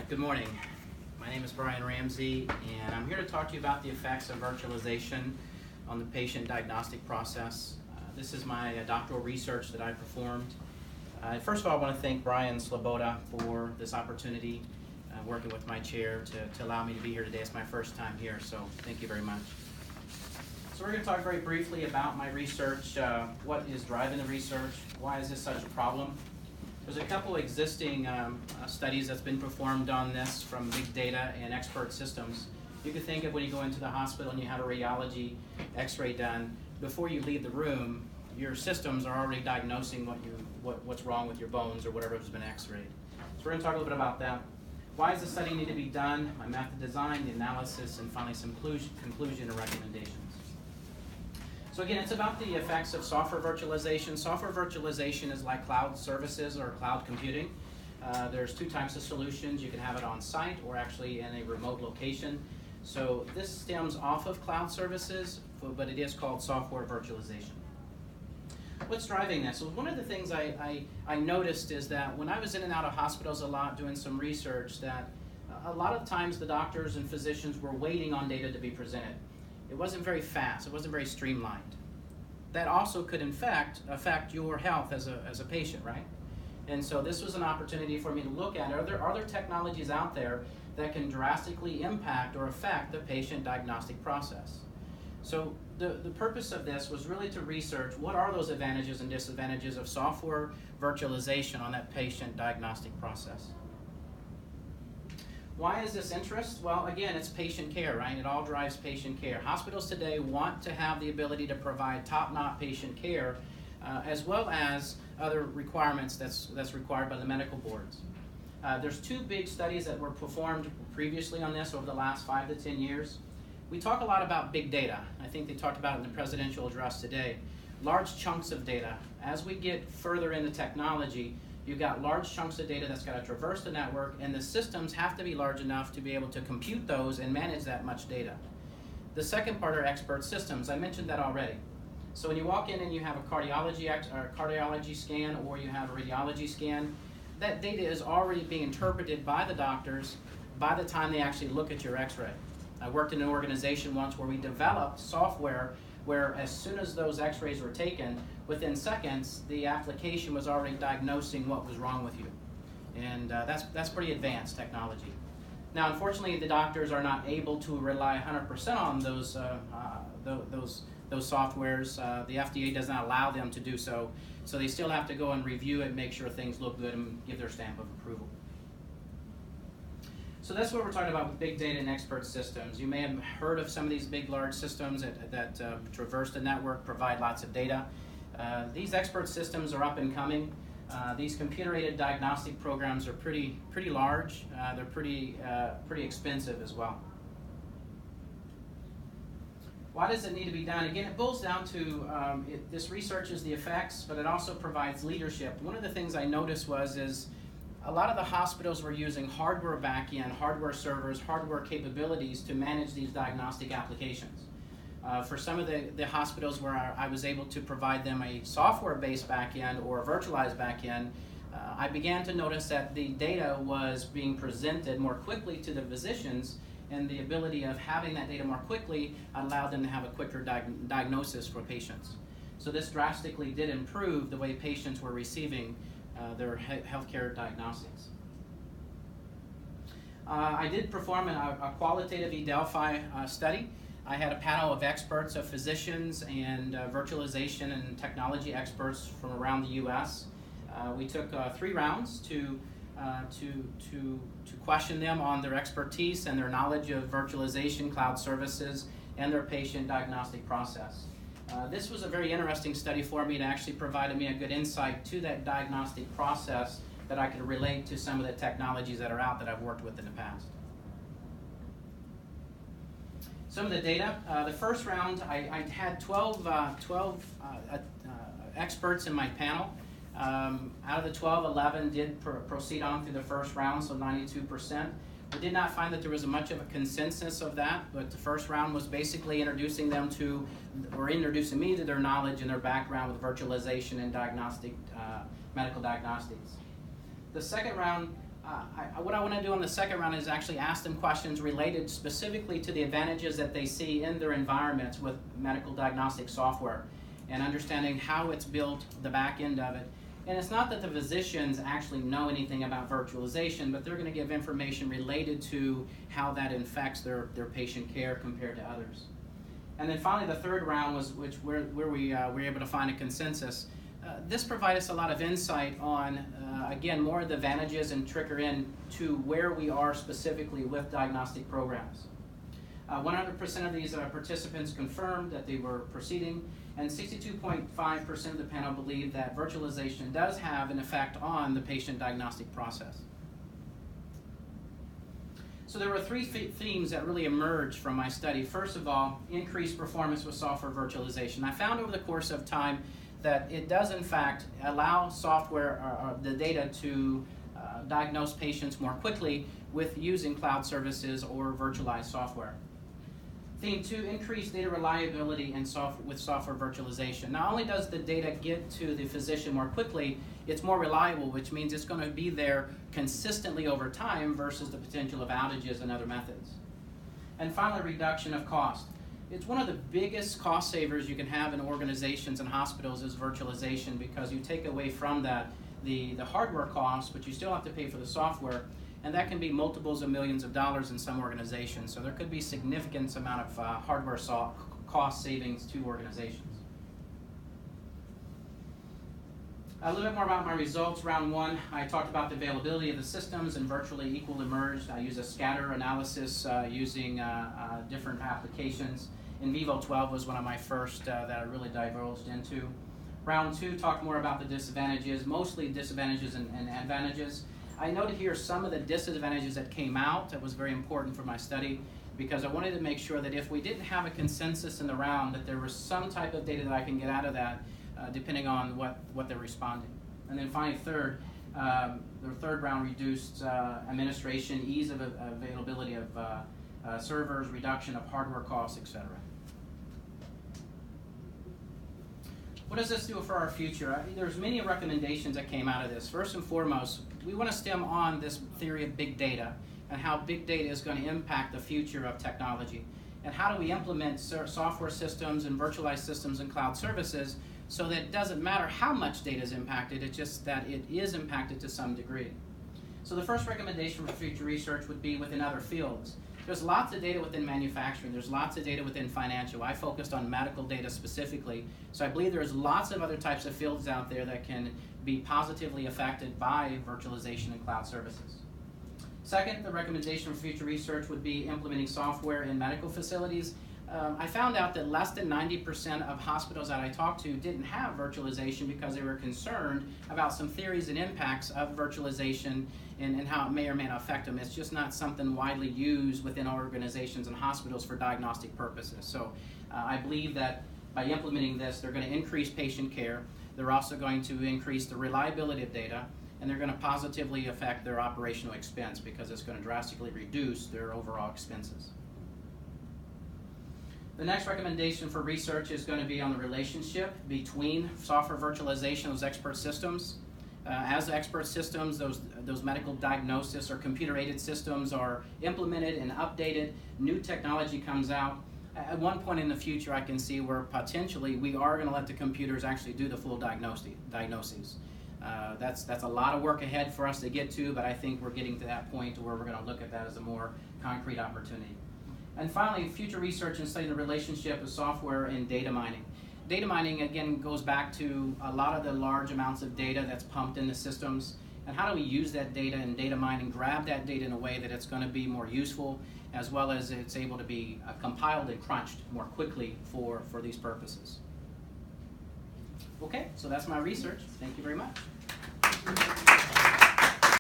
Good morning. My name is Byrian Ramsey, and I'm here to talk to you about the effects of virtualization on the patient diagnostic process. This is my doctoral research that I performed. First of all, I want to thank Brian Sloboda for this opportunity, working with my chair to allow me to be here today. It's my first time here, so thank you very much. So we're going to talk very briefly about my research, what is driving the research, why is this such a problem. There's a couple existing studies that's been performed on this from big data and expert systems. You can think of when you go into the hospital and you have a radiology x-ray done, before you leave the room, your systems are already diagnosing what's wrong with your bones or whatever has been x-rayed. So we're going to talk a little bit about that. Why does the study need to be done, my method design, the analysis, and finally some conclusion and recommendations. So again, it's about the effects of software virtualization. Software virtualization is like cloud services or cloud computing. There's two types of solutions. You can have it on site or actually in a remote location. So this stems off of cloud services, but it is called software virtualization. What's driving this? Well, one of the things I noticed is that when I was in and out of hospitals a lot doing some research, that a lot of times the doctors and physicians were waiting on data to be presented. It wasn't very fast. It wasn't very streamlined. That also could affect your health as a patient, right? And so this was an opportunity for me to look at, are there technologies out there that can drastically impact or affect the patient diagnostic process? So the purpose of this was really to research what are those advantages and disadvantages of software virtualization on that patient diagnostic process. Why is this interest? Well, again, it's patient care, right? It all drives patient care. Hospitals today want to have the ability to provide top-notch patient care, as well as other requirements that's required by the medical boards. There's two big studies that were performed previously on this over the last 5 to 10 years. We talk a lot about big data. I think they talked about it in the presidential address today. Large chunks of data. As we get further into technology, you've got large chunks of data that's got to traverse the network, and the systems have to be large enough to be able to compute those and manage that much data. The second part are expert systems. I mentioned that already. So when you walk in and you have a cardiology scan or you have a radiology scan, that data is already being interpreted by the doctors by the time they actually look at your x-ray. I worked in an organization once where we developed software where as soon as those x-rays were taken, within seconds, the application was already diagnosing what was wrong with you. And that's pretty advanced technology. Now, unfortunately, the doctors are not able to rely 100% on those softwares. The FDA does not allow them to do so. So they still have to go and review it, make sure things look good, and give their stamp of approval. So that's what we're talking about with big data and expert systems. You may have heard of some of these big, large systems that traverse the network, provide lots of data. These expert systems are up and coming. These computer-aided diagnostic programs are pretty large. They're pretty expensive as well. Why does it need to be done? Again, it boils down to this research is the effects, but it also provides leadership. One of the things I noticed is a lot of the hospitals were using hardware back-end, hardware servers, hardware capabilities to manage these diagnostic applications. For some of the hospitals where I was able to provide them a software-based back-end or a virtualized back-end, I began to notice that the data was being presented more quickly to the physicians, and the ability of having that data more quickly allowed them to have a quicker diagnosis for patients. So this drastically did improve the way patients were receiving their healthcare diagnostics. I did perform a qualitative e-Delphi study. I had a panel of experts, of physicians and virtualization and technology experts from around the U.S. We took 3 rounds to question them on their expertise and their knowledge of virtualization, cloud services, and their patient diagnostic process. This was a very interesting study for me. It actually provided me a good insight to that diagnostic process that I could relate to some of the technologies that are out that I've worked with in the past. Some of the data. The first round, I had 12 experts in my panel. Out of the 12, 11 did proceed on through the first round, so 92%. We did not find that there was much of a consensus of that, but the first round was basically introducing them to, or introducing me to their knowledge and their background with virtualization and diagnostic, medical diagnostics. The second round, What I want to do on the second round is actually ask them questions related specifically to the advantages that they see in their environments with medical diagnostic software and understanding how it's built, the back end of it. And it's not that the physicians actually know anything about virtualization, but they're going to give information related to how that affects their patient care compared to others. And then finally, the third round was where we were able to find a consensus. This provided us a lot of insight on, again, more of the advantages and trigger in to where we are specifically with diagnostic programs. 100% of these participants confirmed that they were proceeding, and 62.5% of the panel believed that virtualization does have an effect on the patient diagnostic process. So there were three themes that really emerged from my study. First of all, increased performance with software virtualization. I found over the course of time that it does in fact allow software, the data to diagnose patients more quickly with using cloud services or virtualized software. Theme 2, increased data reliability and with software virtualization. Not only does the data get to the physician more quickly, it's more reliable, which means it's going to be there consistently over time versus the potential of outages and other methods. And finally, reduction of cost. It's one of the biggest cost savers you can have in organizations and hospitals is virtualization, because you take away from that the hardware costs, but you still have to pay for the software, and that can be multiples of millions of dollars in some organizations. So there could be significant amount of hardware cost savings to organizations. A little bit more about my results. Round 1, I talked about the availability of the systems and virtually equal emerged. I used a scatter analysis using different applications. In vivo 12 was one of my first that I really divulged into. Round 2 talked more about the disadvantages, mostly disadvantages and advantages. I noted here some of the disadvantages that came out that was very important for my study, because I wanted to make sure that if we didn't have a consensus in the round, that there was some type of data that I can get out of that depending on what they're responding. And then finally, third, the third round reduced administration, ease of availability of servers, reduction of hardware costs, etc. What does this do for our future? There's many recommendations that came out of this. First and foremost, we want to stem on this theory of big data and how big data is going to impact the future of technology. And how do we implement software systems and virtualized systems and cloud services so that it doesn't matter how much data is impacted, it's just that it is impacted to some degree. So the first recommendation for future research would be within other fields. There's lots of data within manufacturing. There's lots of data within financial. I focused on medical data specifically. So I believe there's lots of other types of fields out there that can be positively affected by virtualization and cloud services. Second, the recommendation for future research would be implementing software in medical facilities. I found out that less than 90% of hospitals that I talked to didn't have virtualization because they were concerned about some theories and impacts of virtualization and how it may or may not affect them. It's just not something widely used within organizations and hospitals for diagnostic purposes. So I believe that by implementing this, they're going to increase patient care. They're also going to increase the reliability of data, and they're going to positively affect their operational expense because it's going to drastically reduce their overall expenses. The next recommendation for research is going to be on the relationship between software virtualization, those expert systems. As expert systems, those medical diagnosis or computer-aided systems are implemented and updated, new technology comes out. At one point in the future, I can see where potentially we are going to let the computers actually do the full diagnoses. That's a lot of work ahead for us to get to, but I think we're getting to that point where we're going to look at that as a more concrete opportunity. And finally, future research and studying the relationship of software and data mining. Data mining, again, goes back to a lot of the large amounts of data that's pumped into systems, and how do we use that data in data mining, grab that data in a way that it's going to be more useful, as well as it's able to be compiled and crunched more quickly for these purposes. Okay, so that's my research. Thank you very much.